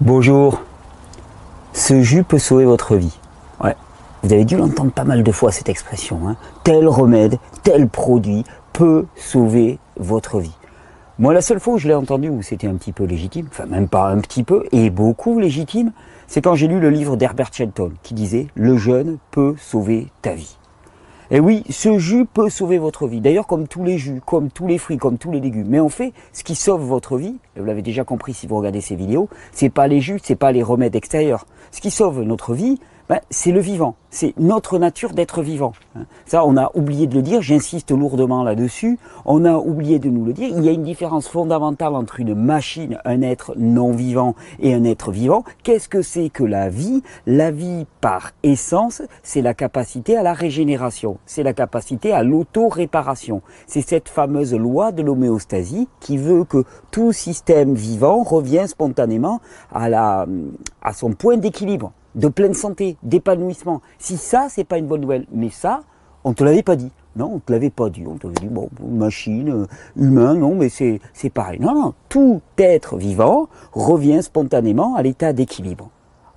Bonjour, ce jus peut sauver votre vie. Ouais, vous avez dû l'entendre pas mal de fois cette expression, hein. Tel remède, tel produit peut sauver votre vie. Moi, la seule fois où je l'ai entendu, où c'était un petit peu légitime, enfin même pas un petit peu, et beaucoup légitime, c'est quand j'ai lu le livre d'Herbert Shelton qui disait « Le jeûne peut sauver ta vie ». Et oui, ce jus peut sauver votre vie. D'ailleurs, comme tous les jus, comme tous les fruits, comme tous les légumes. Mais en fait, ce qui sauve votre vie, et vous l'avez déjà compris si vous regardez ces vidéos, c'est pas les jus, c'est pas les remèdes extérieurs. Ce qui sauve notre vie, c'est le vivant. C'est notre nature d'être vivant. Ça, on a oublié de le dire, j'insiste lourdement là-dessus. On a oublié de nous le dire. Il y a une différence fondamentale entre une machine, un être non vivant et un être vivant. Qu'est-ce que c'est que la vie? La vie, par essence, c'est la capacité à la régénération. C'est la capacité à l'auto-réparation. C'est cette fameuse loi de l'homéostasie qui veut que tout système vivant revienne spontanément à son point d'équilibre, de pleine santé, d'épanouissement. Si ça, c'est pas une bonne nouvelle, mais ça, on te l'avait pas dit. Non, on te l'avait pas dit. On t'avait dit, bon, machine, humain, non, mais c'est pareil. Non, non, tout être vivant revient spontanément à l'état d'équilibre,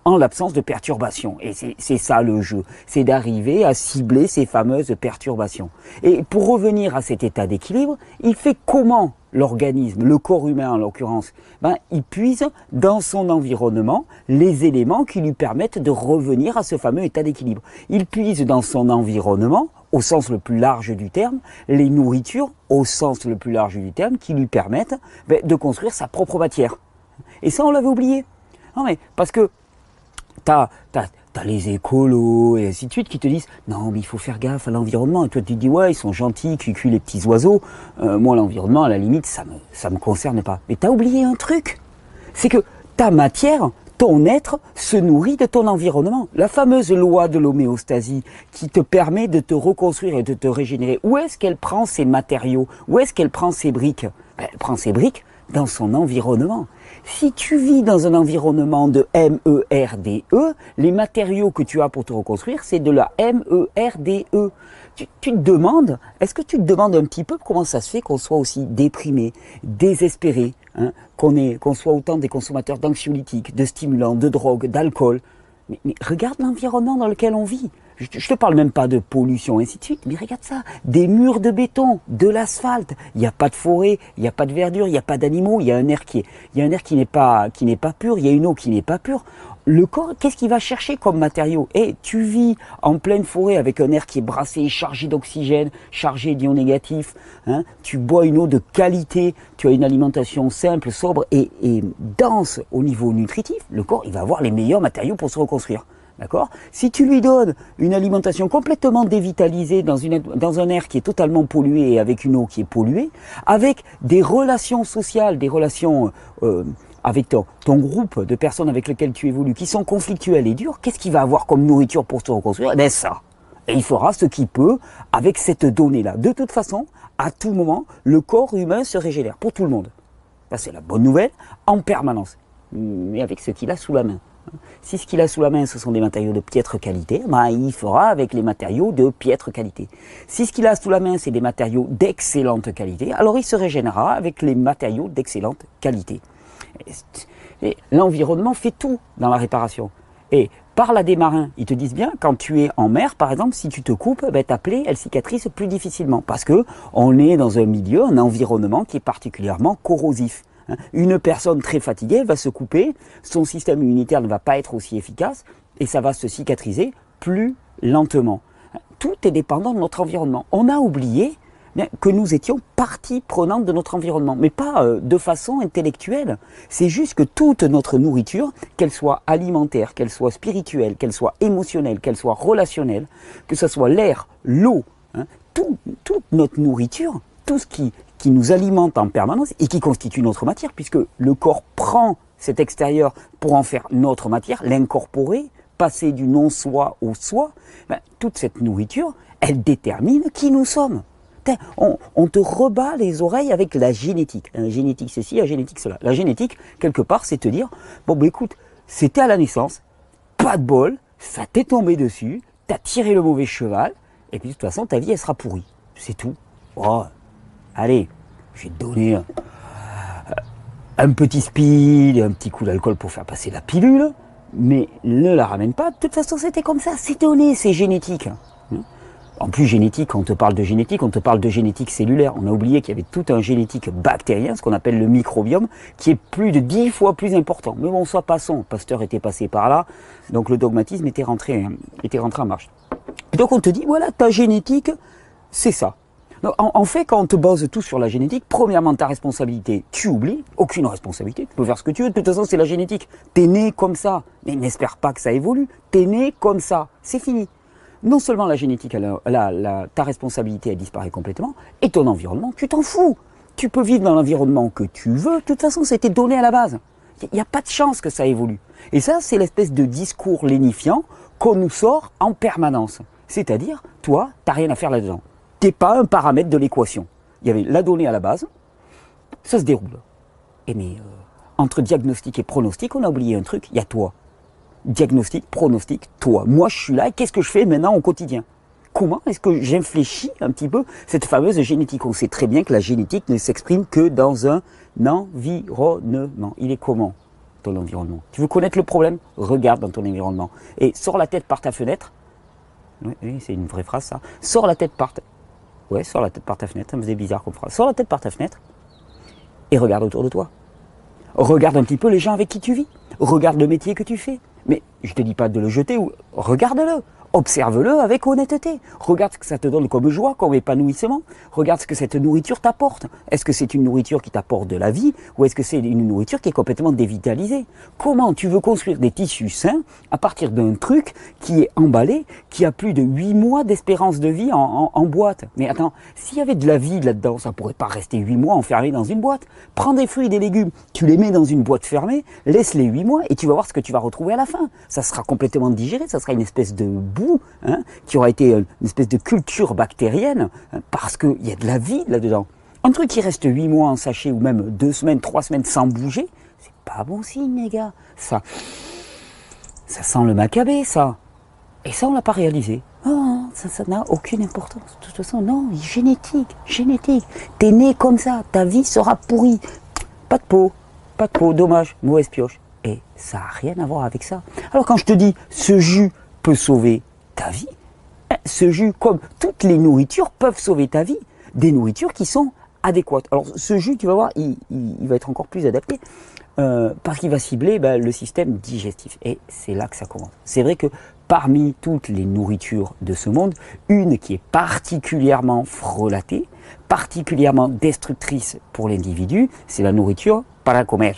en l'absence de perturbations. Et c'est ça le jeu, c'est d'arriver à cibler ces fameuses perturbations. Et pour revenir à cet état d'équilibre, il fait comment l'organisme, le corps humain en l'occurrence? Il puise dans son environnement les éléments qui lui permettent de revenir à ce fameux état d'équilibre. Il puise dans son environnement, au sens le plus large du terme, les nourritures, au sens le plus large du terme, qui lui permettent de construire sa propre matière. Et ça, on l'avait oublié. Non mais, parce que t'as les écolos et ainsi de suite qui te disent non mais il faut faire gaffe à l'environnement, et toi tu te dis ouais ils sont gentils, cucu les petits oiseaux, moi l'environnement à la limite ça me concerne pas. Mais t'as oublié un truc, c'est que ta matière, ton être se nourrit de ton environnement. La fameuse loi de l'homéostasie qui te permet de te reconstruire et de te régénérer, où est-ce qu'elle prend ses matériaux? Où est-ce qu'elle prend ses briques? Elle prend ses briques dans son environnement. Si tu vis dans un environnement de MERDE, les matériaux que tu as pour te reconstruire, c'est de la MERDE. Tu te demandes, est-ce que tu te demandes un petit peu comment ça se fait qu'on soit aussi déprimé, désespéré, hein, qu'on soit autant des consommateurs d'anxiolytiques, de stimulants, de drogues, d'alcool? Mais regarde l'environnement dans lequel on vit. Je te parle même pas de pollution, et ainsi de suite, mais regarde ça, des murs de béton, de l'asphalte, il n'y a pas de forêt, il n'y a pas de verdure, il n'y a pas d'animaux, il y a un air qui n'est pas pur, il y a une eau qui n'est pas pure. Le corps, qu'est-ce qu'il va chercher comme matériau? Tu vis en pleine forêt avec un air qui est brassé, chargé d'oxygène, chargé d'ions négatifs, hein, tu bois une eau de qualité, tu as une alimentation simple, sobre et dense au niveau nutritif, le corps il va avoir les meilleurs matériaux pour se reconstruire. D'accord? Si tu lui donnes une alimentation complètement dévitalisée dans un air qui est totalement pollué et avec une eau qui est polluée, avec des relations sociales, des relations avec ton groupe de personnes avec lesquelles tu évolues, qui sont conflictuelles et dures, qu'est-ce qu'il va avoir comme nourriture pour se reconstruire? Eh bien ça. Et il fera ce qu'il peut avec cette donnée-là. De toute façon, à tout moment, le corps humain se régénère pour tout le monde. Ça, c'est la bonne nouvelle, en permanence. Mais avec ce qu'il a sous la main. Si ce qu'il a sous la main, ce sont des matériaux de piètre qualité, il fera avec les matériaux de piètre qualité. Si ce qu'il a sous la main, c'est des matériaux d'excellente qualité, alors il se régénérera avec les matériaux d'excellente qualité. L'environnement fait tout dans la réparation. Et par là des marins, ils te disent bien, quand tu es en mer, par exemple, si tu te coupes, ta plaie, elle cicatrise plus difficilement. Parce que on est dans un milieu, un environnement qui est particulièrement corrosif. Une personne très fatiguée va se couper, son système immunitaire ne va pas être aussi efficace et ça va se cicatriser plus lentement. Tout est dépendant de notre environnement. On a oublié que nous étions partie prenante de notre environnement, mais pas de façon intellectuelle. C'est juste que toute notre nourriture, qu'elle soit alimentaire, qu'elle soit spirituelle, qu'elle soit émotionnelle, qu'elle soit relationnelle, que ce soit l'air, l'eau, toute notre nourriture, tout ce qui nous alimente en permanence et qui constitue notre matière, puisque le corps prend cet extérieur pour en faire notre matière, l'incorporer, passer du non-soi au soi, toute cette nourriture, elle détermine qui nous sommes. On te rebat les oreilles avec la génétique. La génétique ceci, la génétique cela. La génétique, quelque part, c'est te dire, écoute, c'était à la naissance, pas de bol, ça t'est tombé dessus, t'as tiré le mauvais cheval, et puis de toute façon, ta vie, elle sera pourrie. C'est tout. Oh, allez, je vais te donner un petit speed, un petit coup d'alcool pour faire passer la pilule, mais ne la ramène pas. De toute façon, c'était comme ça, c'est donné, c'est génétique. En plus, génétique, quand on te parle de génétique, on te parle de génétique cellulaire. On a oublié qu'il y avait tout un génétique bactérien, ce qu'on appelle le microbiome, qui est plus de 10 fois plus important. Mais bon, soit passons, Pasteur était passé par là, donc le dogmatisme était rentré en marche. Et donc on te dit, voilà, ta génétique, c'est ça. Donc, en fait, quand on te base tout sur la génétique, premièrement, ta responsabilité, tu oublies, aucune responsabilité, tu peux faire ce que tu veux, de toute façon, c'est la génétique. T'es né comme ça, mais n'espère pas que ça évolue, t'es né comme ça, c'est fini. Non seulement la génétique, ta responsabilité, elle disparaît complètement, et ton environnement, tu t'en fous. Tu peux vivre dans l'environnement que tu veux, de toute façon, c'était donné à la base. Il n'y a pas de chance que ça évolue. Et ça, c'est l'espèce de discours lénifiant qu'on nous sort en permanence. C'est-à-dire, toi, t'as rien à faire là-dedans. T'es pas un paramètre de l'équation. Il y avait la donnée à la base, ça se déroule. Et mais entre diagnostic et pronostic, on a oublié un truc, il y a toi. Diagnostic, pronostic, toi. Moi, je suis là et qu'est-ce que je fais maintenant au quotidien? Comment est-ce que j'infléchis un petit peu cette fameuse génétique? On sait très bien que la génétique ne s'exprime que dans un environnement. Il est comment, ton environnement? Tu veux connaître le problème? Regarde dans ton environnement. Et sors la tête par ta fenêtre. Oui, c'est une vraie phrase, ça. Sors la tête par ta... Ouais, sors la tête par ta fenêtre. Ça me faisait bizarre comme phrase. Sors la tête par ta fenêtre et regarde autour de toi. Regarde un petit peu les gens avec qui tu vis. Regarde le métier que tu fais. Mais je te dis pas de le jeter, ou regarde-le, observe-le avec honnêteté. Regarde ce que ça te donne comme joie, comme épanouissement. Regarde ce que cette nourriture t'apporte. Est-ce que c'est une nourriture qui t'apporte de la vie ou est-ce que c'est une nourriture qui est complètement dévitalisée? Comment tu veux construire des tissus sains à partir d'un truc qui est emballé, qui a plus de 8 mois d'espérance de vie en boîte? Mais attends, s'il y avait de la vie là-dedans, ça pourrait pas rester 8 mois enfermé dans une boîte. Prends des fruits et des légumes, tu les mets dans une boîte fermée, laisse-les 8 mois et tu vas voir ce que tu vas retrouver à la fin. Ça sera complètement digéré, ça sera une espèce de boue, qui aura été une espèce de culture bactérienne, parce qu'il y a de la vie là-dedans. Un truc qui reste 8 mois en sachet, ou même 2 semaines, 3 semaines sans bouger, c'est pas bon signe, les gars. Ça sent le macabé, ça. Et ça, on l'a pas réalisé. Oh, ça n'a aucune importance. De toute façon, non, génétique. T'es né comme ça, ta vie sera pourrie. Pas de peau, dommage, mauvaise pioche. Et ça n'a rien à voir avec ça. Alors quand je te dis, ce jus peut sauver ta vie, ce jus, comme toutes les nourritures, peuvent sauver ta vie. Des nourritures qui sont adéquates. Alors ce jus, tu vas voir, il va être encore plus adapté. Parce qu'il va cibler le système digestif. Et c'est là que ça commence. C'est vrai que parmi toutes les nourritures de ce monde, une qui est particulièrement frelatée, particulièrement destructrice pour l'individu, c'est la nourriture para comer,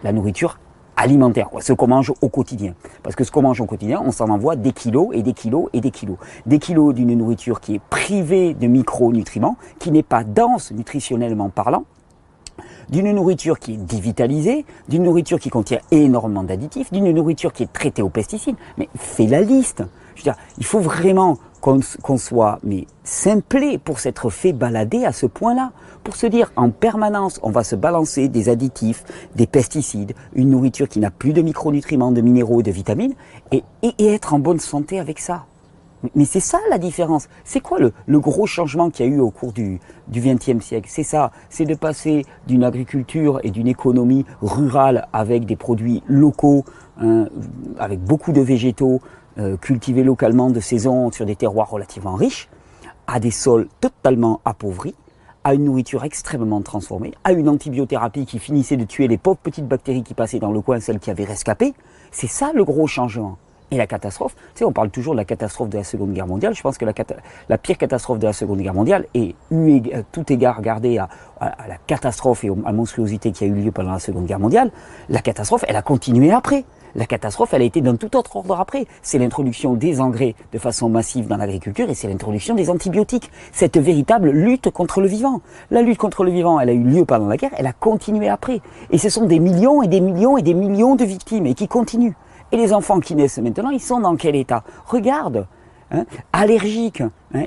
la nourriture alimentaire, ce qu'on mange au quotidien. Parce que ce qu'on mange au quotidien, on s'en envoie des kilos et des kilos et des kilos. Des kilos d'une nourriture qui est privée de micronutriments, qui n'est pas dense nutritionnellement parlant, d'une nourriture qui est dévitalisée, d'une nourriture qui contient énormément d'additifs, d'une nourriture qui est traitée aux pesticides. Mais fais la liste. Je veux dire, il faut vraiment qu'on soit simplé pour s'être fait balader à ce point-là. Pour se dire en permanence, on va se balancer des additifs, des pesticides, une nourriture qui n'a plus de micronutriments, de minéraux, de vitamines, et être en bonne santé avec ça. Mais c'est ça la différence. C'est quoi le gros changement qu'il y a eu au cours du XXe siècle? C'est ça, c'est de passer d'une agriculture et d'une économie rurale avec des produits locaux, avec beaucoup de végétaux, cultivés localement de saison sur des terroirs relativement riches, à des sols totalement appauvris, à une nourriture extrêmement transformée, à une antibiothérapie qui finissait de tuer les pauvres petites bactéries qui passaient dans le coin, celles qui avaient rescapé. C'est ça le gros changement. Et la catastrophe, tu sais, on parle toujours de la catastrophe de la Seconde Guerre mondiale. Je pense que la pire catastrophe de la Seconde Guerre mondiale, et tout égard gardé à la catastrophe et à la monstruosité qui a eu lieu pendant la Seconde Guerre mondiale, la catastrophe, elle a continué après. La catastrophe, elle a été d'un tout autre ordre après. C'est l'introduction des engrais de façon massive dans l'agriculture et c'est l'introduction des antibiotiques. Cette véritable lutte contre le vivant. La lutte contre le vivant, elle a eu lieu pendant la guerre, elle a continué après. Et ce sont des millions et des millions et des millions de victimes et qui continuent. Et les enfants qui naissent maintenant, ils sont dans quel état? Regarde, allergiques,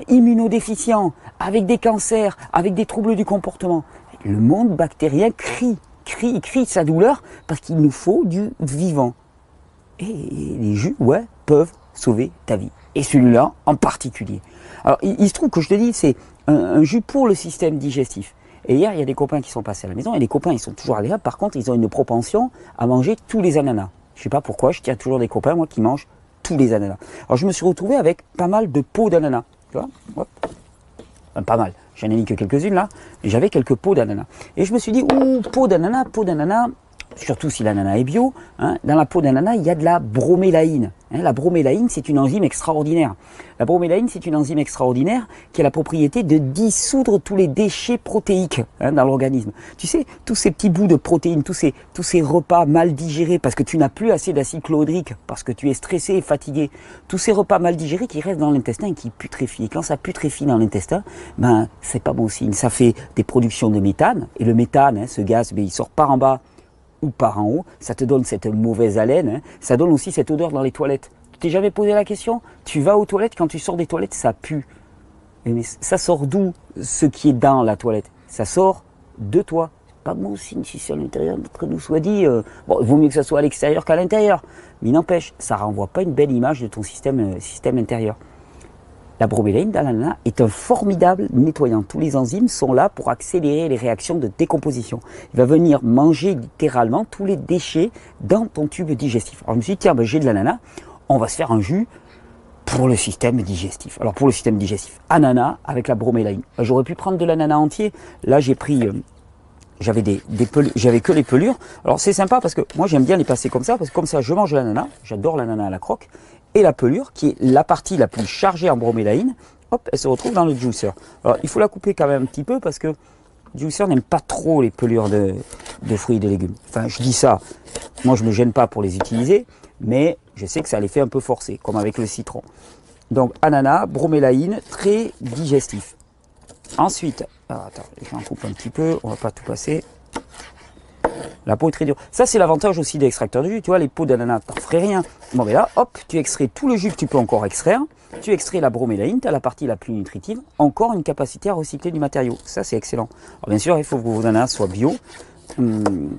immunodéficients, avec des cancers, avec des troubles du comportement. Le monde bactérien crie sa douleur parce qu'il nous faut du vivant. Et les jus, peuvent sauver ta vie. Et celui-là en particulier. Alors, il se trouve que je te dis, c'est un jus pour le système digestif. Et hier, il y a des copains qui sont passés à la maison, et les copains, ils sont toujours agréables. Par contre, ils ont une propension à manger tous les ananas. Je sais pas pourquoi, je tiens toujours des copains, moi, qui mangent tous les ananas. Alors, je me suis retrouvé avec pas mal de pots d'ananas. Tu vois, hop. Enfin, pas mal. J'en ai mis que quelques-unes là, mais j'avais quelques pots d'ananas. Et je me suis dit, ouh, pot d'ananas, surtout si l'ananas est bio, hein, dans la peau d'ananas, il y a de la bromélaïne. Hein, la bromélaïne, c'est une enzyme extraordinaire. La bromélaïne, c'est une enzyme extraordinaire qui a la propriété de dissoudre tous les déchets protéiques dans l'organisme. Tu sais, tous ces petits bouts de protéines, tous ces repas mal digérés parce que tu n'as plus assez d'acide chlorhydrique, parce que tu es stressé et fatigué, tous ces repas mal digérés qui restent dans l'intestin et qui putréfient. Et quand ça putréfie dans l'intestin, ben, c'est pas bon signe. Ça fait des productions de méthane, et le méthane, hein, ce gaz, ben, il sort par en bas ou par en haut, ça te donne cette mauvaise haleine, hein. Ça donne aussi cette odeur dans les toilettes. Tu t'es jamais posé la question? Tu vas aux toilettes, quand tu sors des toilettes, ça pue. Mais ça sort d'où, ce qui est dans la toilette? Ça sort de toi. C'est pas bon signe si c'est à l'intérieur, que nous soit dit. Bon, il vaut mieux que ça soit à l'extérieur qu'à l'intérieur. Mais il n'empêche, ça renvoie pas une belle image de ton système intérieur. La bromélaïne dans l'ananas est un formidable nettoyant. Tous les enzymes sont là pour accélérer les réactions de décomposition. Il va venir manger littéralement tous les déchets dans ton tube digestif. Alors je me suis dit, tiens, ben, j'ai de l'ananas, on va se faire un jus pour le système digestif. Alors pour le système digestif, ananas avec la bromélaïne. J'aurais pu prendre de l'ananas entier. Là j'ai pris... j'avais que les pelures. Alors c'est sympa parce que moi j'aime bien les passer comme ça, parce que comme ça je mange l'ananas, j'adore l'ananas à la croque, et la pelure, qui est la partie la plus chargée en bromélaïne, hop, elle se retrouve dans le juicer. Alors il faut la couper quand même un petit peu, parce que le juicer n'aime pas trop les pelures de fruits et de légumes. Enfin je dis ça, moi je me gêne pas pour les utiliser, mais je sais que ça les fait un peu forcer, comme avec le citron. Donc ananas, bromélaïne, très digestif. Ensuite, attends, j'en coupe un petit peu, on va pas tout passer. La peau est très dure. Ça, c'est l'avantage aussi des extracteurs de jus. Tu vois, les peaux d'ananas, t'en ferais rien. Bon, mais là, hop, tu extrais tout le jus que tu peux encore extraire. Tu extrais la bromélaïne, tu as la partie la plus nutritive. Encore une capacité à recycler du matériau. Ça, c'est excellent. Alors, bien sûr, il faut que vos ananas soient bio.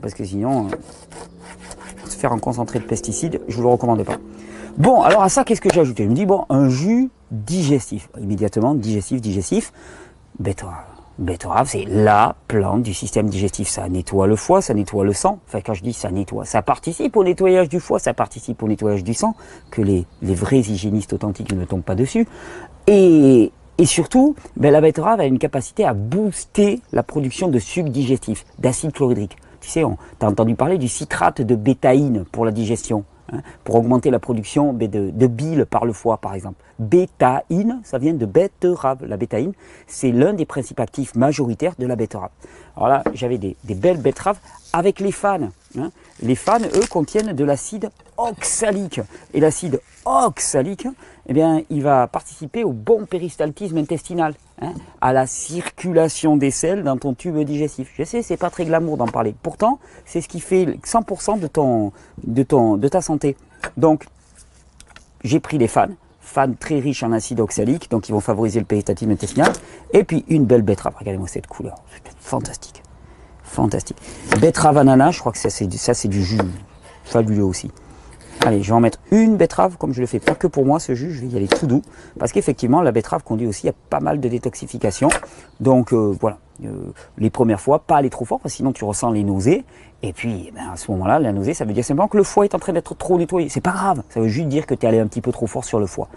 Parce que sinon, se faire un concentré de pesticides, je ne vous le recommande pas. Bon, alors à ça, qu'est-ce que j'ai ajouté? Je me dis, bon, un jus digestif. Immédiatement, digestif. Betterave, c'est la plante du système digestif. Ça nettoie le foie, ça nettoie le sang. Enfin, quand je dis ça nettoie, ça participe au nettoyage du foie, ça participe au nettoyage du sang, que les vrais hygiénistes authentiques ne tombent pas dessus. Et surtout, ben, la betterave a une capacité à booster la production de sucre digestif, d'acide chlorhydrique. Tu sais, tu as entendu parler du citrate de bétaïne pour la digestion. Pour augmenter la production de bile par le foie, par exemple. Bétaïne, ça vient de betterave. La bétaïne, c'est l'un des principes actifs majoritaires de la betterave. Alors là, j'avais des belles betteraves avec les fans. Les fans, eux, contiennent de l'acide oxalique. Et l'acide oxalique, eh bien, il va participer au bon péristaltisme intestinal, à la circulation des sels dans ton tube digestif. Je sais, c'est pas très glamour d'en parler. Pourtant, c'est ce qui fait 100% de ta santé. Donc, j'ai pris les fans très riches en acide oxalique, donc ils vont favoriser le péristaltisme intestinal. Et puis, une belle betterave. Regardez-moi cette couleur. C'est fantastique. Fantastique. Betterave ananas, je crois que ça c'est du jus fabuleux aussi. Allez, je vais en mettre une betterave, comme je le fais pas que pour moi ce jus, je vais y aller tout doux, parce qu'effectivement la betterave conduit aussi à pas mal de détoxification. Donc voilà, les premières fois, pas aller trop fort, parce que sinon tu ressens les nausées. Et puis à ce moment-là, la nausée, ça veut dire simplement que le foie est en train d'être trop nettoyé. C'est pas grave, ça veut juste dire que tu es allé un petit peu trop fort sur le foie.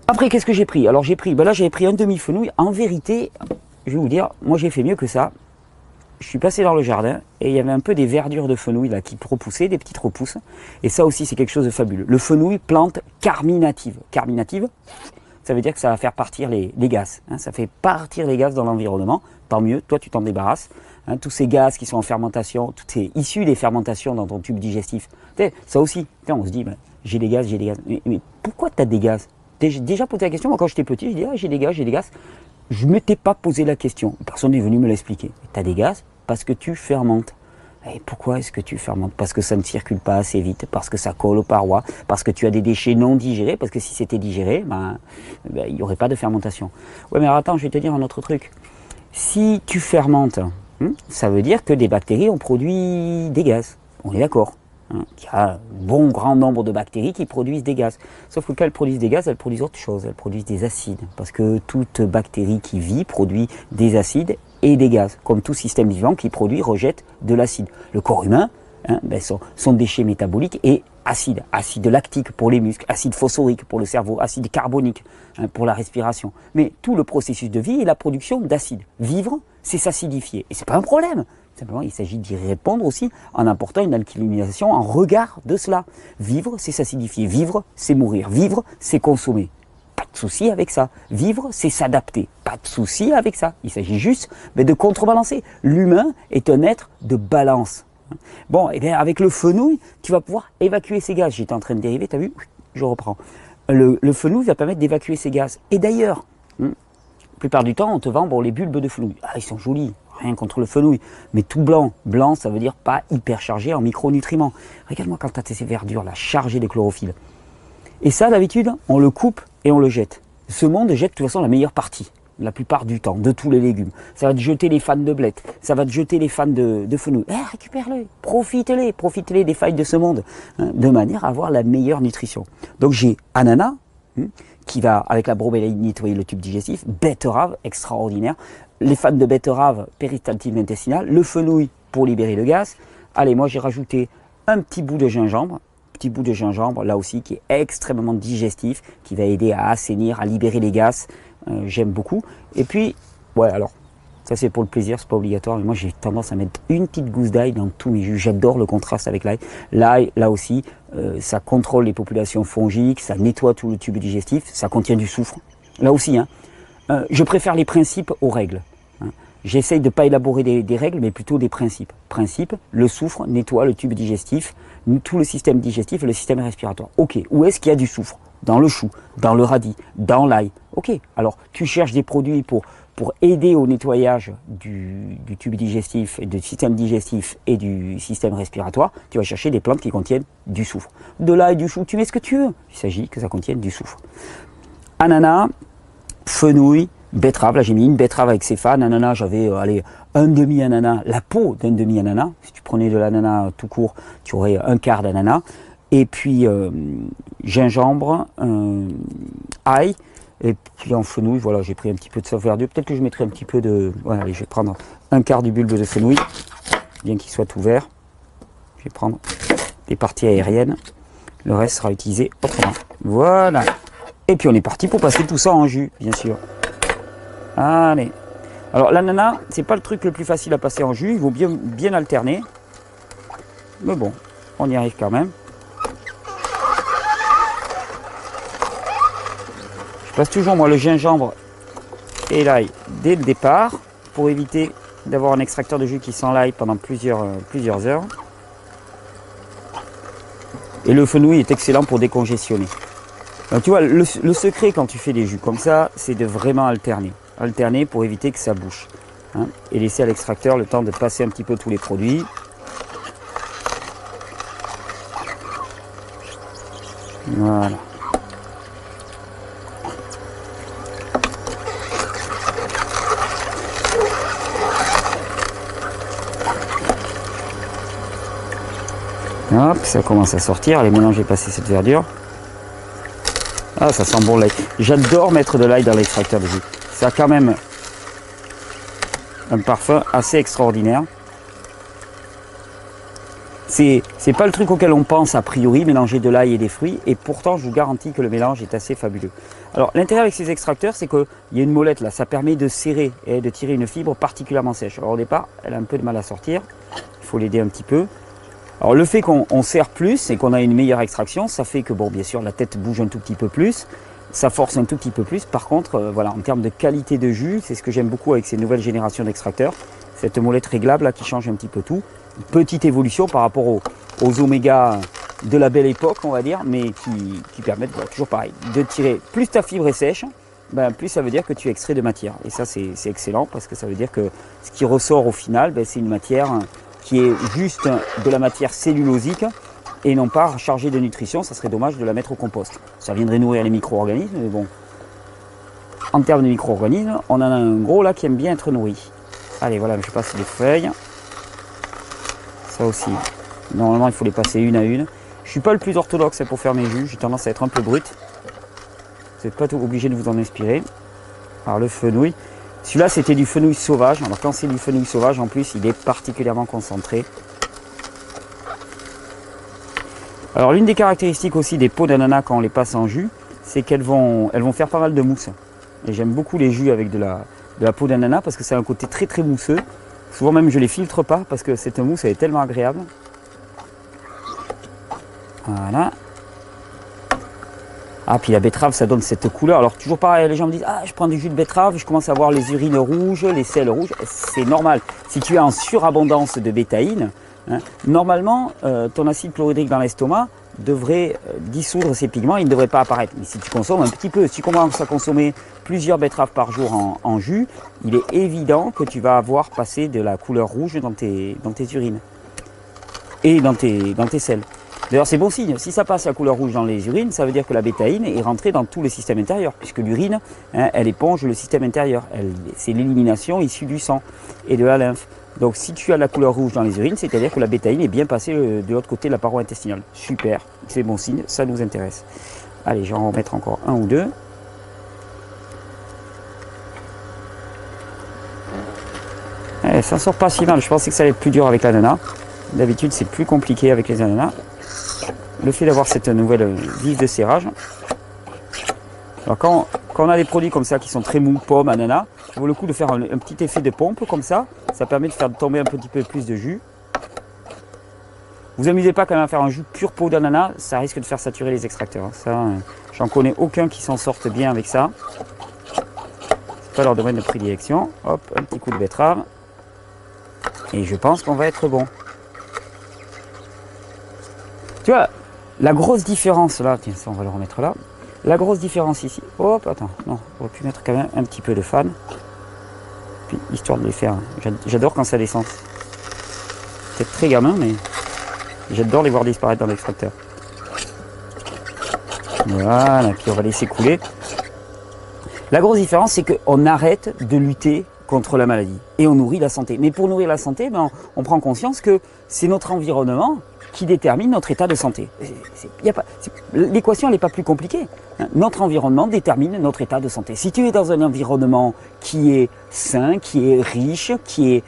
Après, qu'est-ce que j'ai pris? Alors j'ai pris, là j'avais pris un demi-fenouil. En vérité, je vais vous dire, moi j'ai fait mieux que ça. Je suis passé dans le jardin et il y avait un peu des verdures de fenouil là qui repoussaient, des petites repousses. Et ça aussi, c'est quelque chose de fabuleux. Le fenouil, plante carminative. Carminative, ça veut dire que ça va faire partir les gaz. Ça fait partir les gaz dans l'environnement. Tant mieux, toi tu t'en débarrasses. Tous ces gaz qui sont en fermentation, tout est issu des fermentations dans ton tube digestif. Ça aussi, on se dit, ben, j'ai des gaz. Mais pourquoi tu as des gaz? J'ai déjà posé la question, moi quand j'étais petit, je dis, j'ai des gaz. Je ne m'étais pas posé la question. Personne n'est venu me l'expliquer. Tu as des gaz parce que tu fermentes. Et pourquoi est-ce que tu fermentes? Parce que ça ne circule pas assez vite, parce que ça colle aux parois, parce que tu as des déchets non digérés, parce que si c'était digéré, il n'y aurait pas de fermentation. Ouais, mais alors attends, je vais te dire un autre truc. Si tu fermentes, ça veut dire que des bactéries ont produit des gaz. On est d'accord. Il y a un bon grand nombre de bactéries qui produisent des gaz. Sauf que quand elles produisent des gaz, elles produisent autre chose, elles produisent des acides. Parce que toute bactérie qui vit produit des acides et des gaz, comme tout système vivant qui produit, rejette de l'acide. Le corps humain, hein, son déchet métabolique est acide, acide lactique pour les muscles, acide phosphorique pour le cerveau, acide carbonique hein, pour la respiration. Mais tout le processus de vie est la production d'acide. Vivre, c'est s'acidifier. Et c'est pas un problème. Simplement, il s'agit d'y répondre aussi en apportant une alcalinisation en regard de cela. Vivre, c'est s'acidifier. Vivre, c'est mourir. Vivre, c'est consommer. Pas de souci avec ça. Vivre, c'est s'adapter. Pas de souci avec ça. Il s'agit juste de contrebalancer. L'humain est un être de balance. Bon, et bien avec le fenouil, tu vas pouvoir évacuer ces gaz. J'étais en train de dériver, tu as vu? Je reprends. Le fenouil va permettre d'évacuer ces gaz. Et d'ailleurs, la plupart du temps, on te vend les bulbes de fenouil. Ah, ils sont jolis, rien contre le fenouil. Mais tout blanc. Blanc, ça veut dire pas hyper chargé en micronutriments. Regarde-moi quand tu as ces verdures là, chargées de chlorophylle. Et ça, d'habitude, on le coupe et on le jette. Ce monde jette de toute façon la meilleure partie. La plupart du temps, de tous les légumes. Ça va te jeter les fans de blettes, ça va te jeter les fans de fenouil. Récupère-les, profitez-les des failles de ce monde, hein, de manière à avoir la meilleure nutrition. Donc j'ai ananas, qui va, avec la bromélaïde, nettoyer le tube digestif, betterave, extraordinaire, les fans de betterave, péristaltine intestinale, le fenouil pour libérer le gaz. Allez, moi j'ai rajouté un petit bout de gingembre, là aussi, qui est extrêmement digestif, qui va aider à assainir, à libérer les gaz. J'aime beaucoup. Et puis, ouais, alors, ça c'est pour le plaisir, c'est pas obligatoire, mais moi j'ai tendance à mettre une petite gousse d'ail dans tous mes jus. J'adore le contraste avec l'ail. L'ail, là aussi, ça contrôle les populations fongiques, ça nettoie tout le tube digestif, ça contient du soufre. Là aussi, hein, je préfère les principes aux règles. Hein. J'essaye de ne pas élaborer des règles, mais plutôt des principes. Principe, le soufre nettoie le tube digestif, tout le système digestif et le système respiratoire. Ok, où est-ce qu'il y a du soufre? Dans le chou, dans le radis, dans l'ail. Ok, alors tu cherches des produits pour aider au nettoyage du tube digestif, et du système digestif et du système respiratoire. Tu vas chercher des plantes qui contiennent du soufre. De l'ail, du chou, tu mets ce que tu veux. Il s'agit que ça contienne du soufre. Ananas, fenouil, betterave. Là j'ai mis une betterave avec ses fans. Ananas, j'avais un demi-ananas, la peau d'un demi-ananas. Si tu prenais de l'ananas tout court, tu aurais un quart d'ananas. Et puis gingembre, ail, et puis en fenouil, voilà, j'ai pris un petit peu de sauce verdure. Peut-être que je mettrai un petit peu de... Voilà, allez, je vais prendre un quart du bulbe de fenouil, bien qu'il soit ouvert. Je vais prendre des parties aériennes. Le reste sera utilisé autrement. Voilà. Et puis on est parti pour passer tout ça en jus, bien sûr. Allez. Alors l'ananas, c'est pas le truc le plus facile à passer en jus. Il faut bien alterner. Mais bon, on y arrive quand même. Je passe toujours moi le gingembre et l'ail dès le départ pour éviter d'avoir un extracteur de jus qui sent l'ail pendant plusieurs heures. Et le fenouil est excellent pour décongestionner. Donc tu vois, le secret quand tu fais des jus comme ça, c'est de vraiment alterner. Alterner pour éviter que ça bouche. Hein, et laisser à l'extracteur le temps de passer un petit peu tous les produits. Voilà. Hop, ça commence à sortir. Allez, maintenant j'ai passé cette verdure. Ah, ça sent bon l'ail. J'adore mettre de l'ail dans l'extracteur de jus. Ça a quand même un parfum assez extraordinaire. C'est pas le truc auquel on pense a priori, mélanger de l'ail et des fruits. Et pourtant, je vous garantis que le mélange est assez fabuleux. Alors, l'intérêt avec ces extracteurs, c'est qu'il y a une molette là. Ça permet de serrer et de tirer une fibre particulièrement sèche. Alors, au départ, elle a un peu de mal à sortir. Il faut l'aider un petit peu. Alors le fait qu'on serre plus et qu'on a une meilleure extraction, ça fait que, bon, bien sûr, la tête bouge un tout petit peu plus, ça force un tout petit peu plus. Par contre, voilà, en termes de qualité de jus, c'est ce que j'aime beaucoup avec ces nouvelles générations d'extracteurs, cette molette réglable là qui change un petit peu tout. Une petite évolution par rapport aux oméga de la belle époque, on va dire, mais qui permettent, voilà, toujours pareil, de tirer. Plus ta fibre est sèche, ben, plus ça veut dire que tu extrais de matière. Et ça, c'est excellent parce que ça veut dire que ce qui ressort au final, ben, c'est une matière qui est juste de la matière cellulosique et non pas chargée de nutrition. Ça serait dommage de la mettre au compost. Ça viendrait nourrir les micro-organismes, mais bon. En termes de micro-organismes, on en a un gros là qui aime bien être nourri. Allez, voilà, je passe les feuilles. Ça aussi, normalement il faut les passer une à une. Je suis pas le plus orthodoxe pour faire mes jus, j'ai tendance à être un peu brut. Vous n'êtes pas tout obligé de vous en inspirer. Alors le fenouil, Celui-là, c'était du fenouil sauvage. Alors quand c'est du fenouil sauvage, en plus, il est particulièrement concentré. Alors l'une des caractéristiques aussi des peaux d'ananas quand on les passe en jus, c'est qu'elles vont faire pas mal de mousse. Et j'aime beaucoup les jus avec de la peau d'ananas parce que c'est un côté très très mousseux. Souvent même je les filtre pas parce que cette mousse elle est tellement agréable. Voilà. Ah, puis la betterave, ça donne cette couleur. Alors, toujours pareil, les gens me disent, ah, je prends du jus de betterave, je commence à voir les urines rouges, les selles rouges. C'est normal. Si tu es en surabondance de bétaïne, hein, normalement, ton acide chlorhydrique dans l'estomac devrait dissoudre ces pigments, il ne devrait pas apparaître. Mais si tu consommes un petit peu, si tu commences à consommer plusieurs betteraves par jour en jus, il est évident que tu vas avoir passé de la couleur rouge dans tes urines et dans tes selles. D'ailleurs, c'est bon signe. Si ça passe la couleur rouge dans les urines, ça veut dire que la bétaïne est rentrée dans tout le système intérieur, puisque l'urine, hein, elle éponge le système intérieur. C'est l'élimination issue du sang et de la lymphe. Donc, si tu as la couleur rouge dans les urines, c'est-à-dire que la bétaïne est bien passée de l'autre côté de la paroi intestinale. Super, c'est bon signe, ça nous intéresse. Allez, je vais en remettre encore un ou deux. Ça sort pas si mal. Je pensais que ça allait être plus dur avec l'ananas. D'habitude, c'est plus compliqué avec les ananas. Le fait d'avoir cette nouvelle vive de serrage. Alors quand on a des produits comme ça qui sont très mous, pommes, ananas, ça vaut le coup de faire un petit effet de pompe comme ça. Ça permet de faire tomber un petit peu plus de jus. Vous amusez pas quand même à faire un jus pur peau d'ananas, ça risque de faire saturer les extracteurs. Ça, j'en connais aucun qui s'en sorte bien avec ça. C'est pas leur domaine de prédilection. Hop, un petit coup de betterave. Et je pense qu'on va être bon. Tu vois, la grosse différence là, tiens, ça on va le remettre là. La grosse différence ici, hop, attends, non, on aurait pu mettre quand même un petit peu de fan. Puis, histoire de les faire, j'adore quand ça descend. C'est très gamin, mais j'adore les voir disparaître dans l'extracteur. Voilà, puis on va laisser couler. La grosse différence, c'est qu'on arrête de lutter contre la maladie et on nourrit la santé. Mais pour nourrir la santé, ben, on prend conscience que c'est notre environnement qui détermine notre état de santé. L'équation n'est pas plus compliquée. Notre environnement détermine notre état de santé. Si tu es dans un environnement qui est sain, qui est riche, qui est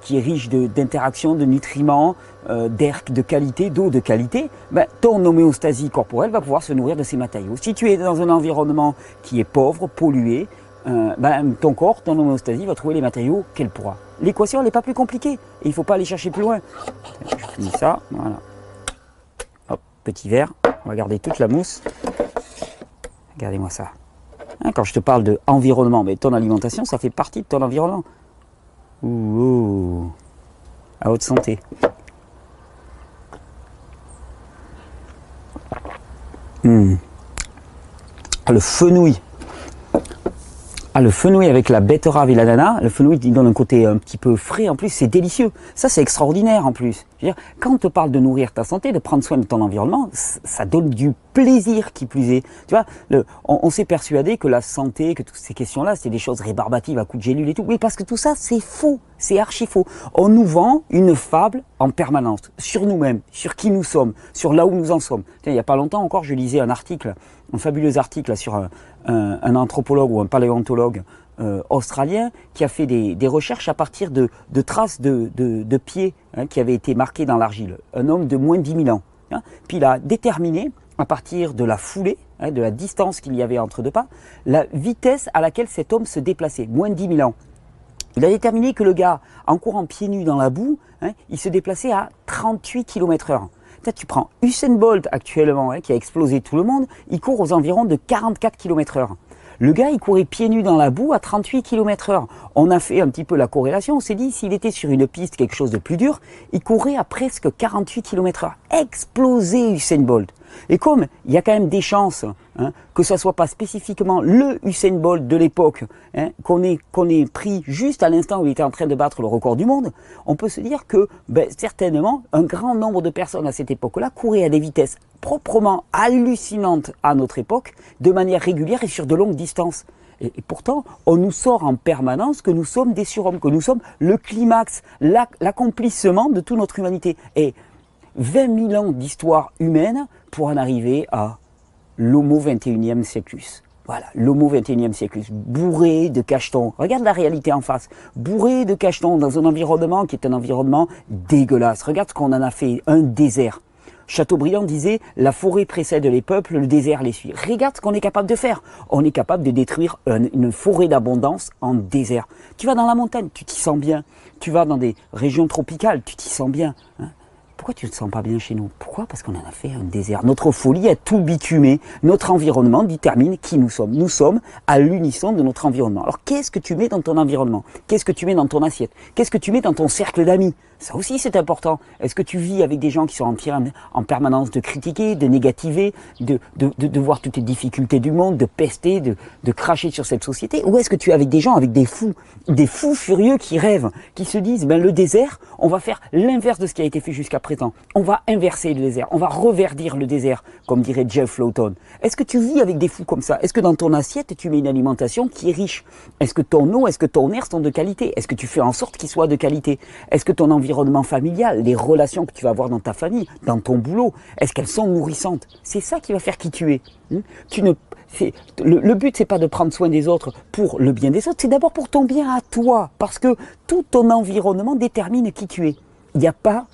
riche d'interactions, de nutriments, d'air de qualité, d'eau de qualité, ben, ton homéostasie corporelle va pouvoir se nourrir de ces matériaux. Si tu es dans un environnement qui est pauvre, pollué, ben, ton corps, ton homéostasie va trouver les matériaux qu'elle pourra. L'équation n'est pas plus compliquée et il ne faut pas aller chercher plus loin. Je finis ça, voilà. Hop, petit verre, on va garder toute la mousse. Regardez-moi ça. Hein, quand je te parle de environnement, mais ton alimentation, ça fait partie de ton environnement. Ouh, à haute santé. Le fenouil. Ah, le fenouil avec la betterave et l'ananas, le fenouil il donne un côté un petit peu frais, en plus c'est délicieux. Ça c'est extraordinaire en plus. Je veux dire, quand on te parle de nourrir ta santé, de prendre soin de ton environnement, ça donne du plaisir qui plus est. Tu vois, on s'est persuadé que la santé, que toutes ces questions-là, c'est des choses rébarbatives à coups de gélule et tout. Oui, parce que tout ça c'est faux, c'est archi faux. On nous vend une fable en permanence sur nous-mêmes, sur qui nous sommes, sur là où nous en sommes. Tiens, il n'y a pas longtemps encore, je lisais un article, un fabuleux article sur un anthropologue ou un paléontologue australien qui a fait des recherches à partir de traces de pieds hein, qui avaient été marqués dans l'argile. Un homme de moins de 10 000 ans. Hein. Puis il a déterminé, à partir de la foulée, hein, de la distance qu'il y avait entre deux pas, la vitesse à laquelle cet homme se déplaçait, moins de 10 000 ans. Il a déterminé que le gars, en courant pieds nus dans la boue, hein, il se déplaçait à 38 km/h. Tu prends Usain Bolt actuellement, hein, qui a explosé tout le monde, il court aux environs de 44 km/h. Le gars, il courait pieds nus dans la boue à 38 km/h. On a fait un petit peu la corrélation, on s'est dit, s'il était sur une piste, quelque chose de plus dur, il courait à presque 48 km/h. Explosé Usain Bolt. Et comme il y a quand même des chances hein, que ça soit pas spécifiquement le Usain Bolt de l'époque hein, qu'on ait pris juste à l'instant où il était en train de battre le record du monde, on peut se dire que ben, certainement un grand nombre de personnes à cette époque-là couraient à des vitesses proprement hallucinantes à notre époque, de manière régulière et sur de longues distances. Et pourtant, on nous sort en permanence que nous sommes des surhommes, que nous sommes le climax, l'accomplissement de toute notre humanité. Et 20 000 ans d'histoire humaine pour en arriver à l'homo 21e sièclus. Voilà, l'homo 21e siècle, bourré de cachetons. Regarde la réalité en face. Bourré de cachetons dans un environnement qui est un environnement dégueulasse. Regarde ce qu'on en a fait, un désert. Chateaubriand disait, la forêt précède les peuples, le désert les suit. Regarde ce qu'on est capable de faire. On est capable de détruire une forêt d'abondance en désert. Tu vas dans la montagne, tu t'y sens bien. Tu vas dans des régions tropicales, tu t'y sens bien. Hein. Pourquoi tu ne te sens pas bien chez nous? Pourquoi? Parce qu'on en a fait un désert. Notre folie a tout bitumé. Notre environnement détermine qui nous sommes. Nous sommes à l'unisson de notre environnement. Alors qu'est-ce que tu mets dans ton environnement? Qu'est-ce que tu mets dans ton assiette? Qu'est-ce que tu mets dans ton cercle d'amis? Ça aussi c'est important. Est-ce que tu vis avec des gens qui sont en permanence de critiquer, de négativer, de voir toutes les difficultés du monde, de pester, de cracher sur cette société? Ou est-ce que tu es avec des gens, avec des fous furieux qui rêvent, qui se disent, ben le désert, on va faire l'inverse de ce qui a été fait jusqu'à présent. On va inverser le désert, on va reverdir le désert, comme dirait Jeff Lawton. Est-ce que tu vis avec des fous comme ça? Est-ce que dans ton assiette, tu mets une alimentation qui est riche? Est-ce que ton eau, est-ce que ton air sont de qualité? Est-ce que tu fais en sorte qu'ils soient de qualité? Est-ce que ton environnement familial, les relations que tu vas avoir dans ta famille, dans ton boulot, est-ce qu'elles sont nourrissantes? C'est ça qui va faire qui tu es. Le but, c'est pas de prendre soin des autres pour le bien des autres, c'est d'abord pour ton bien à toi, parce que tout ton environnement détermine qui tu es. Il n'y a pas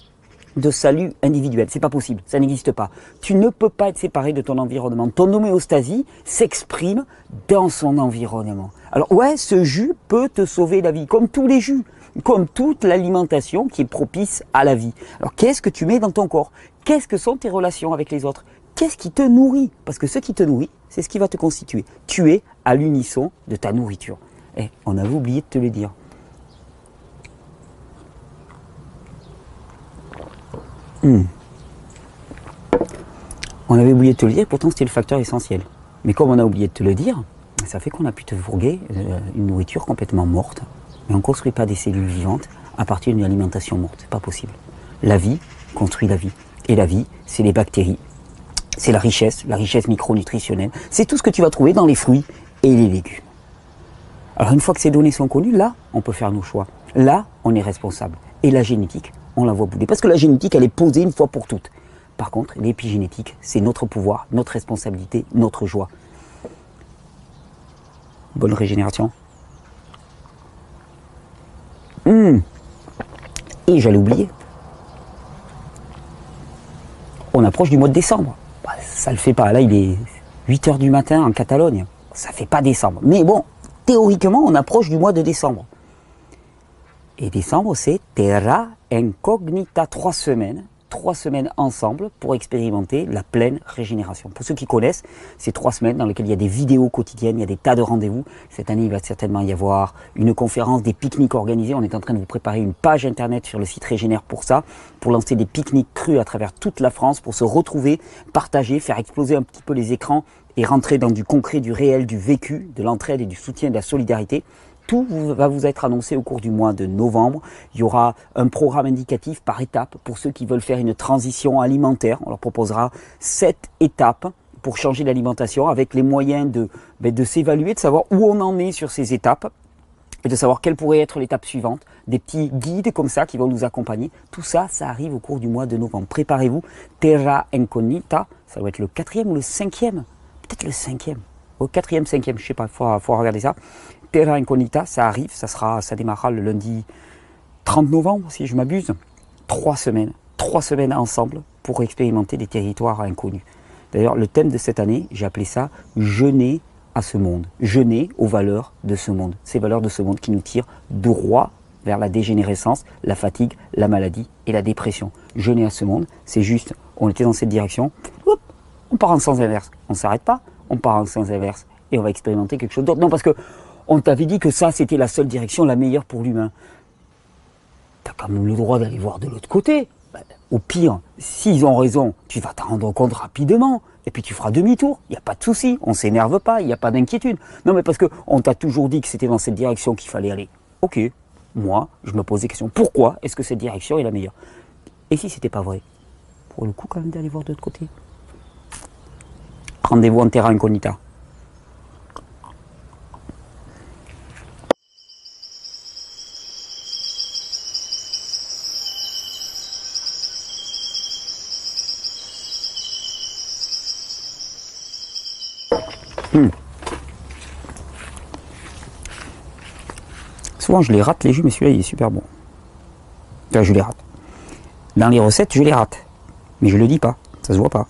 de salut individuel, c'est pas possible, ça n'existe pas. Tu ne peux pas être séparé de ton environnement. Ton homéostasie s'exprime dans son environnement. Alors ouais, ce jus peut te sauver la vie, comme tous les jus, comme toute l'alimentation qui est propice à la vie. Alors qu'est-ce que tu mets dans ton corps? Qu'est-ce que sont tes relations avec les autres? Qu'est-ce qui te nourrit? Parce que ce qui te nourrit, c'est ce qui va te constituer. Tu es à l'unisson de ta nourriture. Et on avait oublié de te le dire. On avait oublié de te le dire, pourtant c'était le facteur essentiel. Mais comme on a oublié de te le dire, ça fait qu'on a pu te fourguer une nourriture complètement morte. Mais on ne construit pas des cellules vivantes à partir d'une alimentation morte, c'est pas possible. La vie construit la vie. Et la vie, c'est les bactéries, c'est la richesse micronutritionnelle. C'est tout ce que tu vas trouver dans les fruits et les légumes. Alors une fois que ces données sont connues, là, on peut faire nos choix. Là, on est responsable. Et la génétique, on la voit bouler. Parce que la génétique, elle est posée une fois pour toutes. Par contre, l'épigénétique, c'est notre pouvoir, notre responsabilité, notre joie. Bonne régénération. Et j'allais oublier. On approche du mois de décembre. Ça le fait pas. Là, il est 8 h du matin en Catalogne. Ça fait pas décembre. Mais bon, théoriquement, on approche du mois de décembre. Et décembre, c'est Terra Incognita, 3 semaines. 3 semaines ensemble pour expérimenter la pleine régénération. Pour ceux qui connaissent, c'est 3 semaines dans lesquelles il y a des vidéos quotidiennes, il y a des tas de rendez-vous. Cette année, il va certainement y avoir une conférence, des pique-niques organisés. On est en train de vous préparer une page internet sur le site Régénère pour ça, pour lancer des pique-niques crus à travers toute la France, pour se retrouver, partager, faire exploser un petit peu les écrans et rentrer dans du concret, du réel, du vécu, de l'entraide et du soutien, de la solidarité. Tout va vous être annoncé au cours du mois de novembre. Il y aura un programme indicatif par étape pour ceux qui veulent faire une transition alimentaire. On leur proposera 7 étapes pour changer l'alimentation avec les moyens de s'évaluer, de savoir où on en est sur ces étapes et de savoir quelle pourrait être l'étape suivante. Des petits guides comme ça qui vont nous accompagner. Tout ça, ça arrive au cours du mois de novembre. Préparez-vous. Terra Incognita, ça doit être le 4e ou le 5e. Peut-être le 5e. Au 4e, 5e, je sais pas, il faut regarder ça. Terra Incognita, ça arrive, ça démarrera le lundi 30 novembre, si je m'abuse. 3 semaines ensemble pour expérimenter des territoires inconnus. D'ailleurs, le thème de cette année, j'ai appelé ça « Jeûner à ce monde ». Jeûner aux valeurs de ce monde. Ces valeurs de ce monde qui nous tirent droit vers la dégénérescence, la fatigue, la maladie et la dépression. Jeûner à ce monde, c'est juste, on était dans cette direction, hop, on part en sens inverse. On ne s'arrête pas, on part en sens inverse et on va expérimenter quelque chose d'autre. Non, parce que on t'avait dit que ça, c'était la seule direction, la meilleure pour l'humain. Tu as quand même le droit d'aller voir de l'autre côté. Au pire, s'ils ont raison, tu vas t'en rendre compte rapidement. Et puis tu feras demi-tour. Il n'y a pas de souci. On ne s'énerve pas. Il n'y a pas d'inquiétude. Non, mais parce qu'on t'a toujours dit que c'était dans cette direction qu'il fallait aller. Ok, moi, je me pose des questions. Pourquoi est-ce que cette direction est la meilleure? Et si c'était pas vrai? Pour le coup, quand même, d'aller voir de l'autre côté. Rendez-vous en Terra Incognita. souvent je les rate les jus, mais celui-là il est super bon. Enfin, je les rate. Dans les recettes, je les rate. Mais je le dis pas, ça se voit pas.